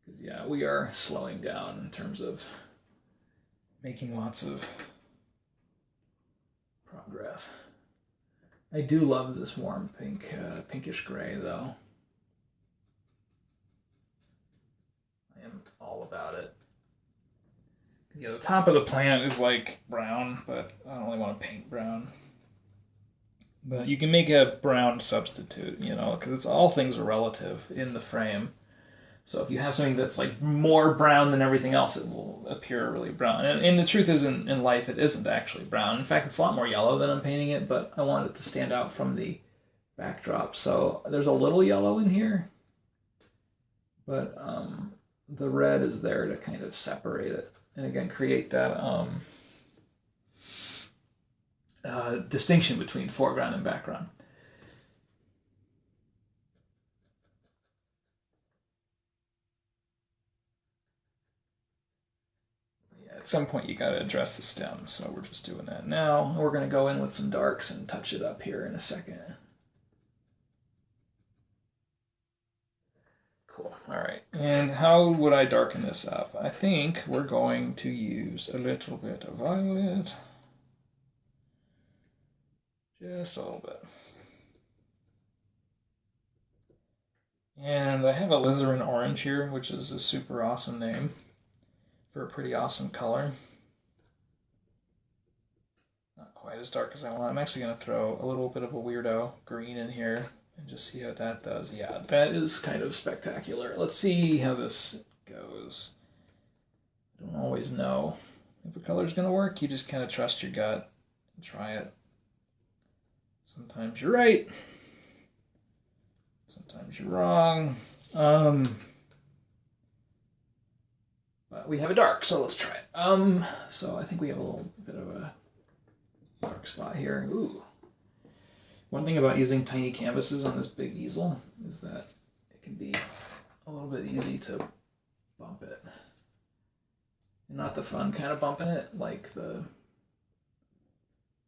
Because, yeah, we are slowing down in terms of making lots of progress. I do love this warm pink, pinkish gray, though. I am all about it. Yeah, the top of the plant is like brown, but I don't really want to paint brown. But you can make a brown substitute, because it's all things are relative in the frame. So if you have something that's like more brown than everything else, it will appear really brown. And the truth is, in life, it isn't actually brown. In fact, it's a lot more yellow than I'm painting it, but I want it to stand out from the backdrop. So there's a little yellow in here, but the red is there to kind of separate it. And again, create that distinction between foreground and background. Yeah, at some point you got to address the stem, so we're just doing that now. We're going to go in with some darks and touch it up here in a second. Cool. All right. And how would I darken this up? I think we're going to use a little bit of violet. Just a little bit. And I have a alizarin orange here, which is a super awesome name for a pretty awesome color. Not quite. quite as dark as I want. I'm actually going to throw a little bit of a weirdo green in here and just see how that does. Yeah, that is kind of spectacular. Let's see how this goes. I don't always know if a color's going to work. You just kind of trust your gut and try it. Sometimes you're right. Sometimes you're wrong. But we have a dark, so let's try it. So I think we have a little bit of a dark spot here. Ooh. One thing about using tiny canvases on this big easel is that it can be a little bit easy to bump it. And not the fun kind of bumping it, like we're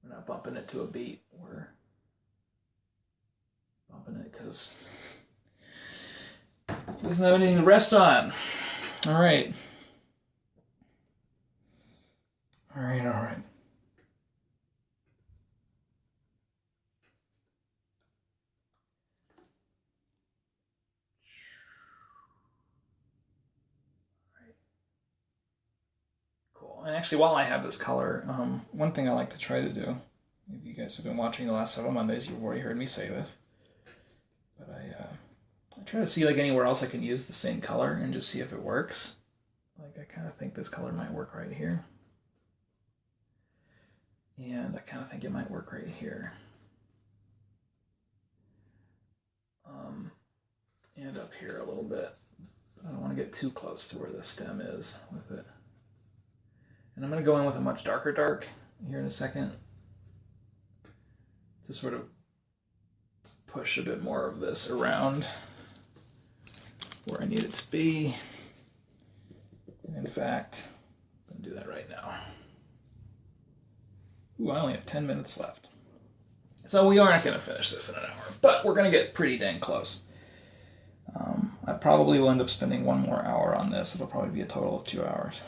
not bumping it to a beat, we're bumping it because it doesn't have anything to rest on. All right. All right. Cool. And actually, while I have this color, one thing I like to try to do, if you guys have been watching the last several Mondays, you've already heard me say this, but I try to see like anywhere else I can use the same color and just see if it works. Like I kind of think this color might work right here. And I kind of think it might work right here. And up here a little bit. But I don't want to get too close to where the stem is with it. And I'm going to go in with a much darker dark here in a second to sort of push a bit more of this around where I need it to be. And in fact, I'm going to do that right now. Ooh, I only have 10 minutes left. So we aren't going to finish this in an hour, but we're going to get pretty dang close. I probably will end up spending 1 more hour on this. It'll probably be a total of 2 hours.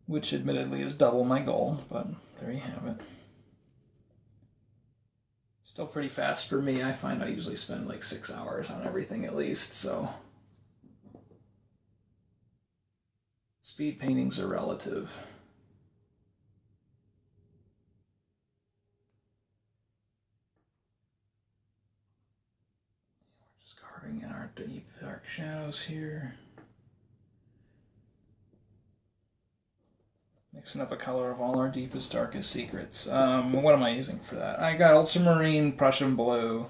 Which admittedly is double my goal, but there you have it. Still pretty fast for me. I find I usually spend like 6 hours on everything at least, so. Speed paintings are relative. In our deep dark shadows here. Mixing up a color of all our deepest, darkest secrets. What am I using for that? I got ultramarine, Prussian Blue,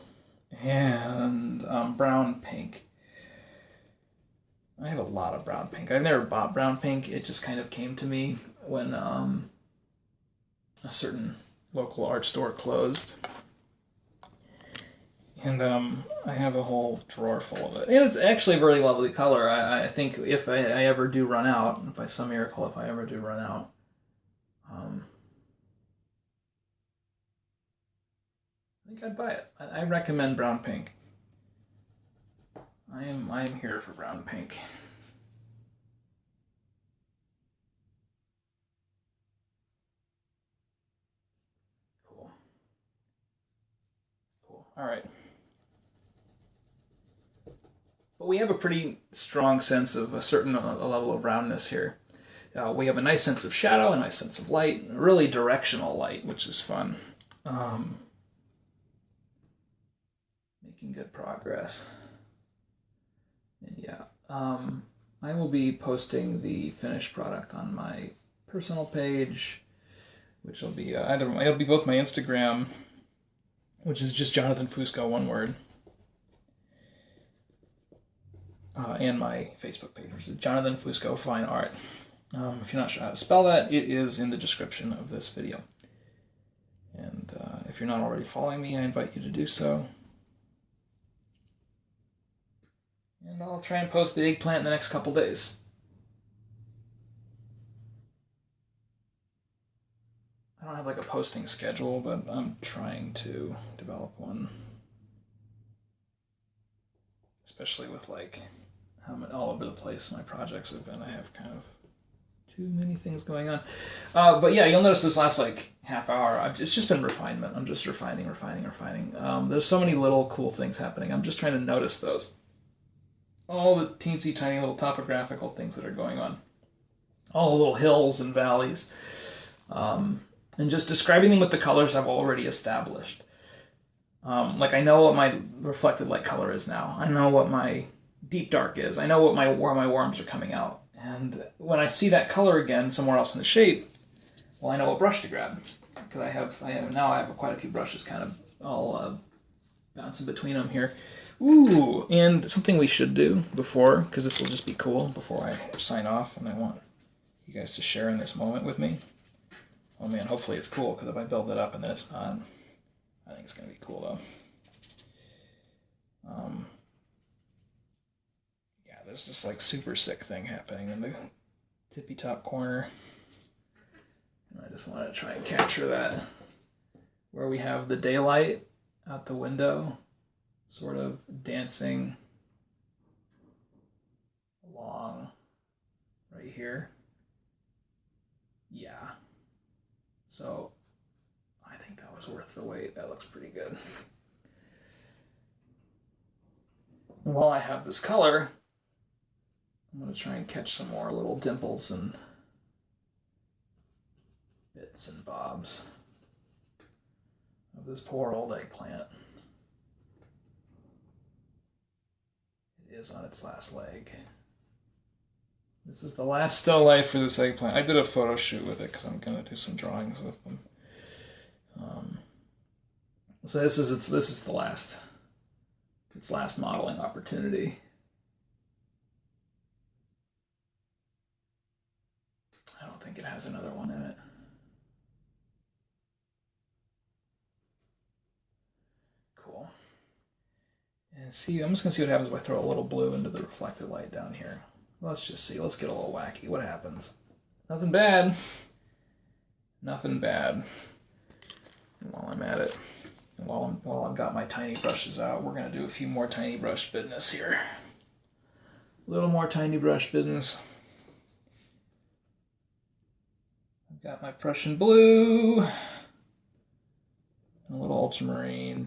and brown pink. I have a lot of brown pink. I've never bought brown pink. It just kind of came to me when a certain local art store closed. And I have a whole drawer full of it. And it's actually a very lovely color. I think if I ever do run out, by some miracle, if I ever do run out, I think I'd buy it. I recommend brown pink. I am here for brown pink. Cool. All right. But we have a pretty strong sense of a certain level of roundness here. We have a nice sense of shadow, a nice sense of light, really directional light, which is fun. Making good progress. And yeah, I will be posting the finished product on my personal page, which will be it'll be both my Instagram, which is just Jonathan Fusco, one word. And my Facebook page, which is Jonathan Fusco Fine Art. If you're not sure how to spell that, it is in the description of this video. And if you're not already following me, I invite you to do so. And I'll try and post the eggplant in the next couple days. I don't have like a posting schedule, but I'm trying to develop one. Especially with like how all over the place my projects have been. I have kind of too many things going on. But yeah, you'll notice this last like half hour, it's just been refinement. I'm just refining. There's so many little cool things happening. I'm just trying to notice those. All the teensy tiny little topographical things that are going on. All the little hills and valleys. and just describing them with the colors I've already established. Like I know what my reflected light color is now. I know what my deep dark is. I know what where my warms are coming out. And when I see that color again somewhere else in the shape, well, I know what brush to grab. Because I have quite a few brushes kind of all bouncing between them here. Ooh, and something we should do before, because this will just be cool before I sign off, and I want you guys to share in this moment with me. Oh man, hopefully it's cool, because if I build it up and then it's not, I think it's going to be cool though. Yeah, there's this like super sick thing happening in the tippy top corner. And I just want to try and capture that, where we have the daylight out the window sort of dancing along right here. Yeah. So I think that was worth the wait. That looks pretty good. And while I have this color, I'm going to try and catch some more little dimples and bits and bobs of this poor old eggplant. It is on its last leg. This is the last still life for this eggplant. I did a photo shoot with it because I'm going to do some drawings with them. So this is its last modeling opportunity. I don't think it has another one in it. Cool. And see, I'm just going to see what happens if I throw a little blue into the reflected light down here. Let's just see. Let's get a little wacky. What happens? Nothing bad. Nothing bad. And while I'm at it, and while I've got my tiny brushes out, we're going to do a few more tiny brush business here. A little more tiny brush business. I've got my Prussian Blue, a little ultramarine.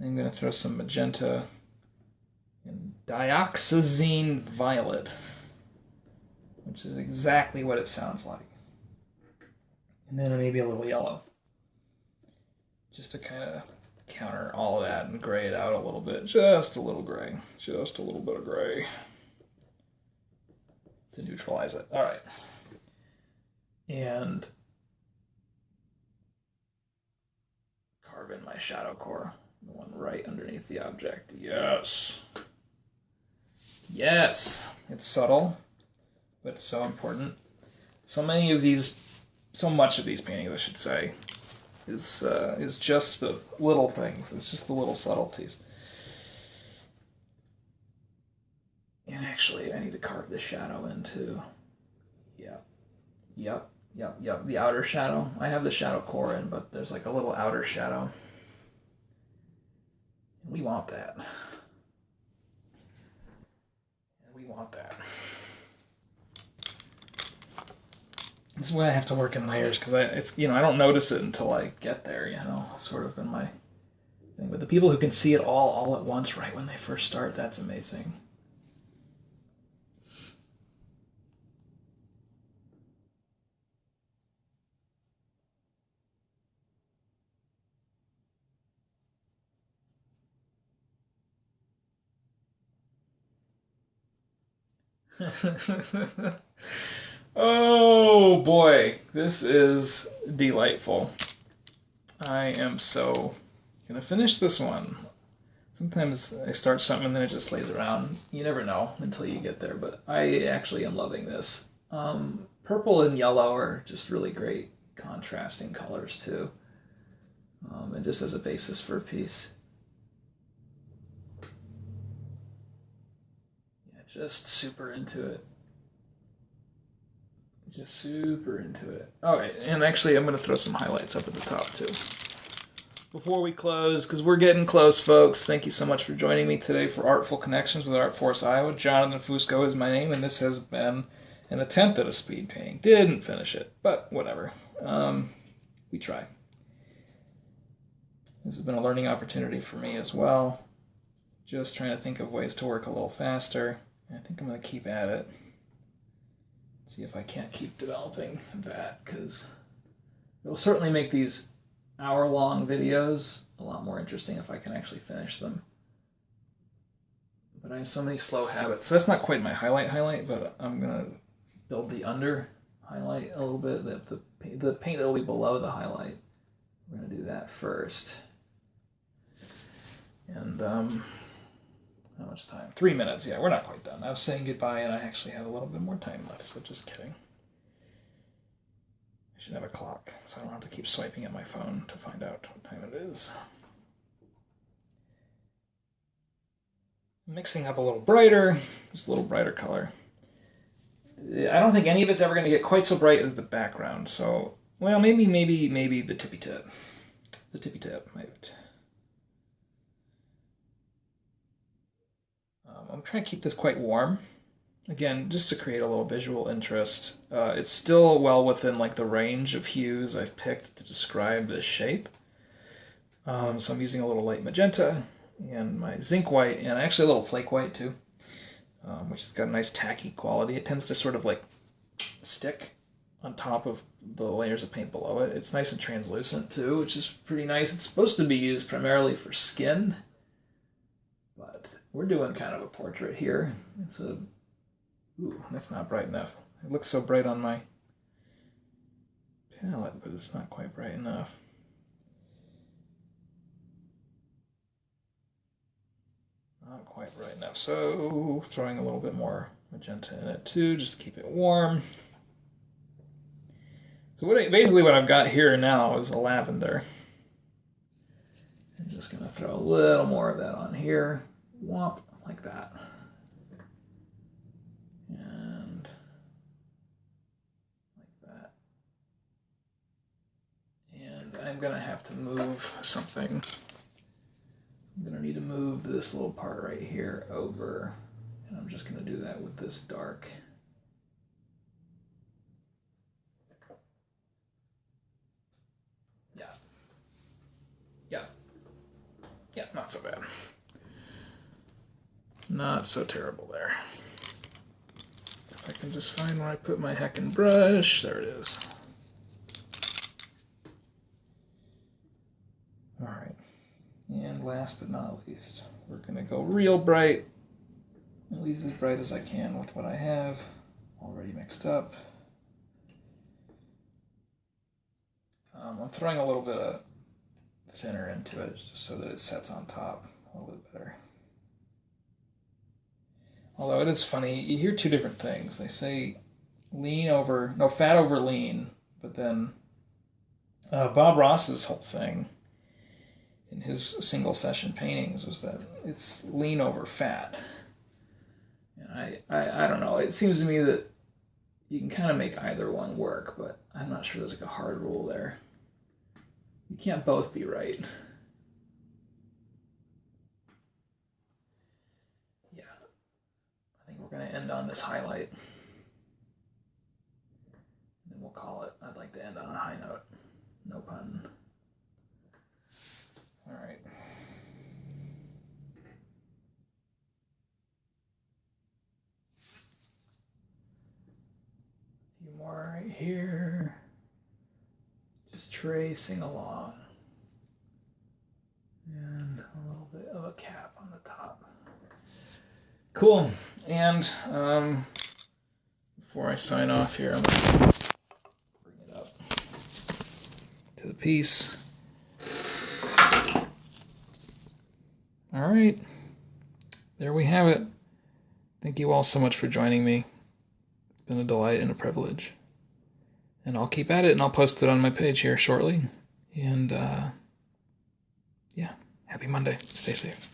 I'm going to throw some magenta and dioxazine violet, which is exactly what it sounds like. And then maybe a little yellow, just to kind of counter all of that and gray it out a little bit. Just a little gray. Just a little bit of gray to neutralize it. All right. And carve in my shadow core, the one right underneath the object. Yes. Yes. It's subtle, but it's so important. So much of these paintings, I should say, is just the little things. It's just the little subtleties. And actually, I need to carve this shadow in too. Yep. The outer shadow. I have the shadow core in, but there's like a little outer shadow. We want that. This is why I have to work in layers, because I don't notice it until I get there. It's sort of been my thing. But the people who can see it all at once, right when they first start, that's amazing. Oh boy, this is delightful. I am so gonna finish this one. Sometimes I start something and then it just lays around. You never know until you get there, but I actually am loving this. Purple and yellow are just really great contrasting colors too, and just as a basis for a piece. Yeah, just super into it. Just super into it. Alright, and actually I'm going to throw some highlights up at the top too. Before we close, because we're getting close, folks, thank you so much for joining me today for Artful Connections with Art Force Iowa. Jonathan Fusco is my name, and this has been an attempt at a speed painting. Didn't finish it, but whatever. We try. This has been a learning opportunity for me as well. Just trying to think of ways to work a little faster. I think I'm going to keep at it. See if I can't keep developing that, because It'll certainly make these hour-long videos a lot more interesting if I can actually finish them. But I have so many slow habits. So that's not quite my highlight, but I'm going to build the under highlight a little bit. The paint that will be below the highlight. We're going to do that first. And how much time? 3 minutes. Yeah, we're not quite done. I was saying goodbye, and I actually have a little bit more time left, so just kidding. I should have a clock, so I don't have to keep swiping at my phone to find out what time it is. Mixing up a little brighter, just a little brighter color. I don't think any of it's ever going to get quite so bright as the background, so, well, maybe the tippy tip. The tippy tip might. I'm trying to keep this quite warm. Again, just to create a little visual interest. It's still well within like the range of hues I've picked to describe this shape. So I'm using a little light magenta and my zinc white, and actually a little flake white too, which has got a nice tacky quality. It tends to sort of like stick on top of the layers of paint below it. It's nice and translucent too, which is pretty nice. It's supposed to be used primarily for skin, but we're doing kind of a portrait here. It's a, ooh, that's not bright enough. It looks so bright on my palette, but it's not quite bright enough. Not quite bright enough. So throwing a little bit more magenta in it too, just to keep it warm. So basically what I've got here now is a lavender. I'm just going to throw a little more of that on here. Womp, like that. And like that. And I'm going to have to move something. I'm going to need to move this little part right here over. And I'm just going to do that with this dark. Yeah, not so bad. Not so terrible there. If I can just find where I put my heckin' brush, there it is. All right, and last but not least, we're gonna go real bright, at least as bright as I can with what I have already mixed up. I'm throwing a little bit of thinner into it just so that it sets on top a little bit better. Although it is funny, you hear two different things. They say fat over lean, but then Bob Ross's whole thing in his single session paintings was that it's lean over fat. And I don't know, it seems to me that you can kind of make either one work, but I'm not sure there's like a hard rule there. You can't both be right. Yeah, I think we're going to end on this highlight. And then we'll call it. I'd like to end on a high note. No pun. All right. A few more right here. Just tracing along. And a little bit of a cap on the top. Cool. And before I sign off here, I'm going to bring it up to the piece. All right. There we have it. Thank you all so much for joining me. It's been a delight and a privilege. And I'll keep at it, and I'll post it on my page here shortly. And, yeah, happy Monday. Stay safe.